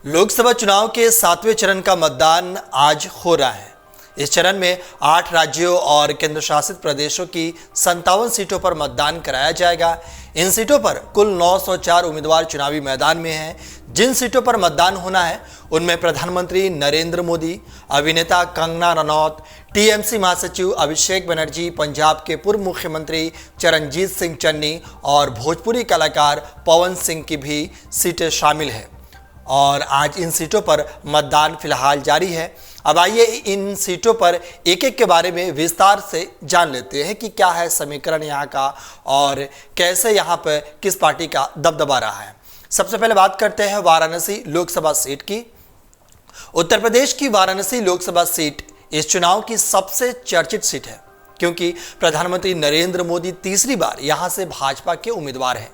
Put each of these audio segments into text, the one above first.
लोकसभा चुनाव के 7वें चरण का मतदान आज हो रहा है। इस चरण में 8 राज्यों और केंद्र शासित प्रदेशों की 57 सीटों पर मतदान कराया जाएगा। इन सीटों पर कुल 904 उम्मीदवार चुनावी मैदान में हैं। जिन सीटों पर मतदान होना है उनमें प्रधानमंत्री नरेंद्र मोदी, अभिनेता कंगना रनौत, टीएमसी महासचिव अभिषेक बनर्जी, पंजाब के पूर्व मुख्यमंत्री चरणजीत सिंह चन्नी और भोजपुरी कलाकार पवन सिंह की भी सीटें शामिल हैं। और आज इन सीटों पर मतदान फिलहाल जारी है। अब आइए इन सीटों पर एक एक के बारे में विस्तार से जान लेते हैं कि क्या है समीकरण यहाँ का और कैसे यहाँ पर किस पार्टी का दबदबा रहा है। सबसे पहले बात करते हैं वाराणसी लोकसभा सीट की। उत्तर प्रदेश की वाराणसी लोकसभा सीट इस चुनाव की सबसे चर्चित सीट है, क्योंकि प्रधानमंत्री नरेंद्र मोदी तीसरी बार यहां से भाजपा के उम्मीदवार हैं।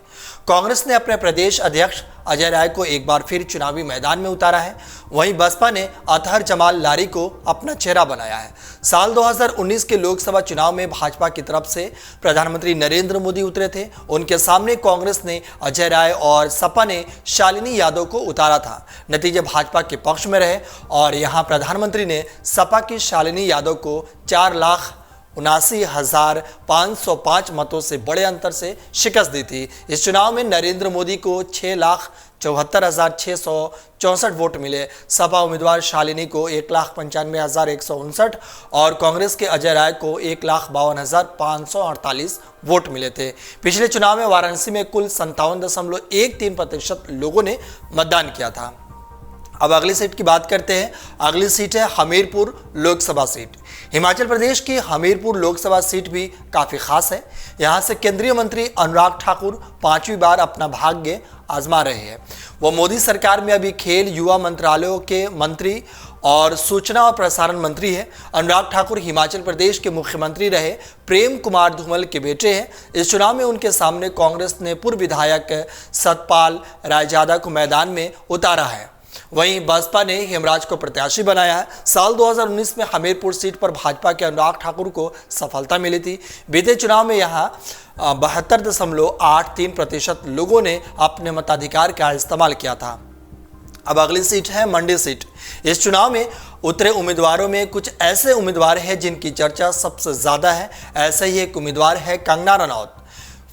कांग्रेस ने अपने प्रदेश अध्यक्ष अजय राय को एक बार फिर चुनावी मैदान में उतारा है। वहीं बसपा ने अतहर जमाल लारी को अपना चेहरा बनाया है। साल 2019 के लोकसभा चुनाव में भाजपा की तरफ से प्रधानमंत्री नरेंद्र मोदी उतरे थे। उनके सामने कांग्रेस ने अजय राय और सपा ने शालिनी यादव को उतारा था। नतीजे भाजपा के पक्ष में रहे और यहां प्रधानमंत्री ने सपा की शालिनी यादव को 4,79,505 मतों से बड़े अंतर से शिकस्त दी थी। इस चुनाव में नरेंद्र मोदी को 6,74,664 वोट मिले। सपा उम्मीदवार शालिनी को 1,95,159 और कांग्रेस के अजय राय को 1,52,548 वोट मिले थे। पिछले चुनाव में वाराणसी में कुल 57.13% लोगों ने मतदान किया था। अब अगली सीट की बात करते हैं। अगली सीट है हमीरपुर लोकसभा सीट। हिमाचल प्रदेश की हमीरपुर लोकसभा सीट भी काफ़ी खास है। यहाँ से केंद्रीय मंत्री अनुराग ठाकुर 5वीं बार अपना भाग्य आजमा रहे हैं। वो मोदी सरकार में अभी खेल युवा मंत्रालयों के मंत्री और सूचना और प्रसारण मंत्री हैं। अनुराग ठाकुर हिमाचल प्रदेश के मुख्यमंत्री रहे प्रेम कुमार धूमल के बेटे हैं। इस चुनाव में उनके सामने कांग्रेस ने पूर्व विधायक सतपाल रायजादा को मैदान में उतारा है। वहीं बसपा ने हेमराज को प्रत्याशी बनाया है। साल 2019 में हमीरपुर सीट पर भाजपा के अनुराग ठाकुर को सफलता मिली थी। बीते चुनाव में यहां 72.83% लोगों ने अपने मताधिकार का इस्तेमाल किया था। अब अगली सीट है मंडी सीट। इस चुनाव में उतरे उम्मीदवारों में कुछ ऐसे उम्मीदवार हैं जिनकी चर्चा सबसे ज्यादा है। ऐसे ही एक उम्मीदवार है कंगना रनौत।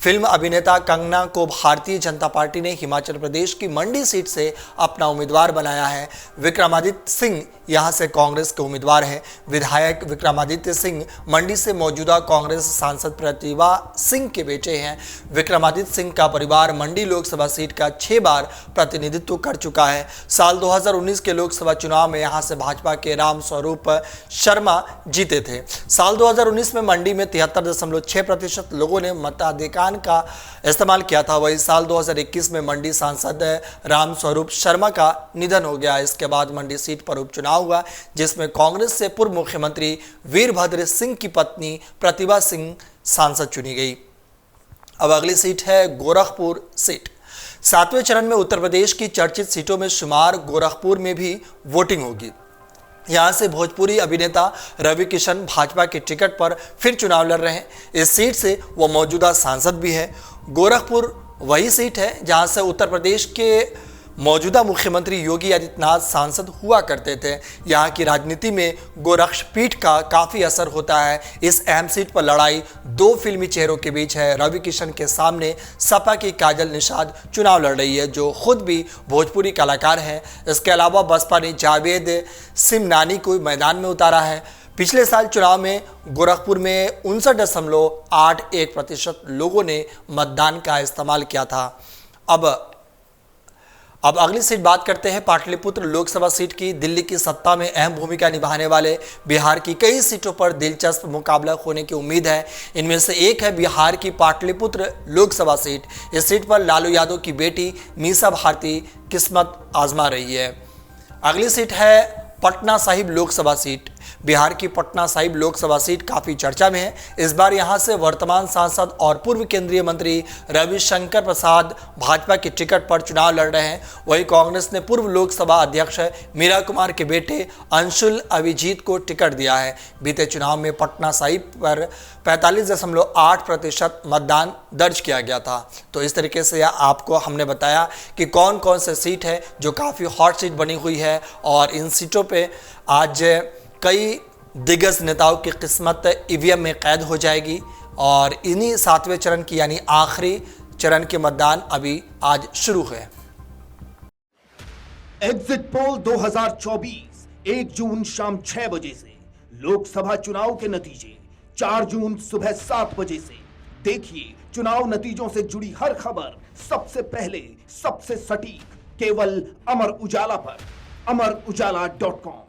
फिल्म अभिनेता कंगना को भारतीय जनता पार्टी ने हिमाचल प्रदेश की मंडी सीट से अपना उम्मीदवार बनाया है। विक्रमादित्य सिंह यहां से कांग्रेस के उम्मीदवार हैं। विधायक विक्रमादित्य सिंह मंडी से मौजूदा कांग्रेस सांसद प्रतिभा सिंह के बेटे हैं। विक्रमादित्य सिंह का परिवार मंडी लोकसभा सीट का 6 बार प्रतिनिधित्व कर चुका है। साल 2019 के लोकसभा चुनाव में यहां से भाजपा के राम स्वरूप शर्मा जीते थे। साल 2019 में मंडी में 73.6% लोगों ने मताधिकार का इस्तेमाल किया था। वही साल 2021 में मंडी सांसद राम स्वरूप शर्मा का निधन हो गया। इसके बाद मंडी सीट पर उपचुनाव हुआ, जिसमें कांग्रेस से पूर्व मुख्यमंत्री वीरभद्र सिंह की पत्नी प्रतिभा सिंह सांसद चुनी गई। अब अगली सीट है गोरखपुर सीट। 7वें चरण में उत्तर प्रदेश की चर्चित सीटों में शुमार गोरखपुर में भी वोटिंग होगी। यहाँ से भोजपुरी अभिनेता रवि किशन भाजपा के टिकट पर फिर चुनाव लड़ रहे हैं। इस सीट से वो मौजूदा सांसद भी है। गोरखपुर वही सीट है जहाँ से उत्तर प्रदेश के मौजूदा मुख्यमंत्री योगी आदित्यनाथ सांसद हुआ करते थे। यहाँ की राजनीति में गोरक्षपीठ का काफ़ी असर होता है। इस अहम सीट पर लड़ाई 2 फिल्मी चेहरों के बीच है। रवि किशन के सामने सपा की काजल निषाद चुनाव लड़ रही है, जो खुद भी भोजपुरी कलाकार हैं। इसके अलावा बसपा ने जावेद सिमनानी को मैदान में उतारा है। पिछले साल चुनाव में गोरखपुर में 59.81% लोगों ने मतदान का इस्तेमाल किया था। अब अगली सीट बात करते हैं पाटलिपुत्र लोकसभा सीट की। दिल्ली की सत्ता में अहम भूमिका निभाने वाले बिहार की कई सीटों पर दिलचस्प मुकाबला होने की उम्मीद है। इनमें से एक है बिहार की पाटलिपुत्र लोकसभा सीट। इस सीट पर लालू यादव की बेटी मीसा भारती किस्मत आजमा रही है। अगली सीट है पटना साहिब लोकसभा सीट। बिहार की पटना साहिब लोकसभा सीट काफी चर्चा में है। इस बार यहां से वर्तमान सांसद और पूर्व केंद्रीय मंत्री रविशंकर प्रसाद भाजपा की टिकट पर चुनाव लड़ रहे हैं। वहीं कांग्रेस ने पूर्व लोकसभा अध्यक्ष मीरा कुमार के बेटे अंशुल अभिजीत को टिकट दिया है। बीते चुनाव में पटना साहिब पर 45.8% मतदान दर्ज किया गया था। तो इस तरीके से आपको हमने बताया कि कौन कौन से सीट है जो काफ़ी हॉट सीट बनी हुई है और इन सीटों पे आज कई दिग्गज नेताओं की किस्मत ईवीएम में कैद हो जाएगी और इन्हीं 7वें चरण की यानी आखिरी चरण के मतदान अभी आज शुरू हुए। एग्जिट पोल 2024 1 जून शाम 6 बजे से, लोकसभा चुनाव के नतीजे 4 जून सुबह 7 बजे से। देखिए चुनाव नतीजों से जुड़ी हर खबर सबसे पहले, सबसे सटीक, केवल अमर उजाला पर, amarujala.com।